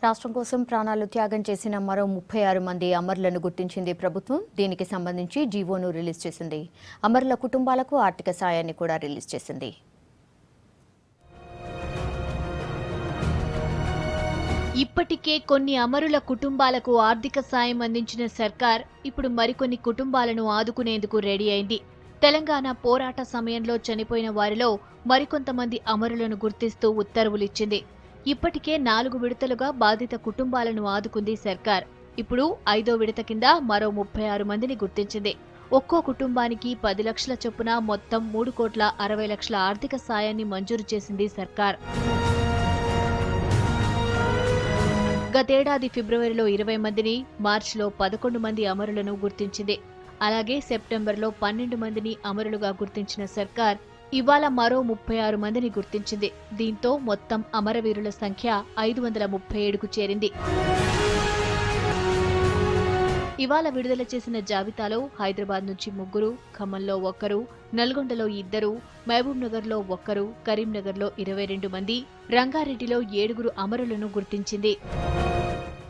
రాష్ట్రం కోసం ప్రాణాలు త్యాగం చేసిన మరో 36 మంది అమరులను గుర్తించింది ప్రభుత్వం. దీనికి సంబంధించి జీవోను రిలీజ్ చేసింది. అమరుల కుటుంబాలకు ఆర్థిక సాయాన్ని కూడా రిలీజ్ చేసింది. ఇప్పటికే కొన్ని అమరుల కుటుంబాలకు ఆర్థిక సాయం అందించిన సర్కార్ ఇప్పుడు మరికొన్ని కుటుంబాలను ఆదుకునేందుకు రెడీ అయింది. తెలంగాణ పోరాట సమయంలో చనిపోయిన వారిలో మరికొంతమంది అమరులను గుర్తిస్తూ ఉత్తర్వులిచ్చింది. ఇప్పటికే 4 విడతలుగా బాధిత కుటుంబాలను ఆదుకుంది సర్కార్. ఇప్పుడు 5వ విడత కింద మరో 36 మందిని గుర్తించింది. ఒక్కో కుటుంబానికి 10 లక్షల చొప్పున మొత్తం 3,60,00,000 ఆర్థిక సాయాన్ని మంజూరు చేసింది సర్కార్. గతేడాది ఫిబ్రవరిలో 20 మందిని, మార్చిలో 11 మంది అమరులను గుర్తించింది. అలాగే సెప్టెంబర్లో 12 మందిని అమరులుగా గుర్తించిన సర్కార్ ఇవాళ మరో 36 మందిని గుర్తించింది. దీంతో మొత్తం అమరవీరుల సంఖ్య 537కు చేరింది. ఇవాళ విడుదల చేసిన జాబితాలో హైదరాబాద్ నుంచి 3, ఖమ్మంలో 1, నల్గొండలో 2, మహబూబ్ నగర్లో 1, కరీంనగర్లో 22 మంది, రంగారెడ్డిలో 7 అమరులను గుర్తించింది.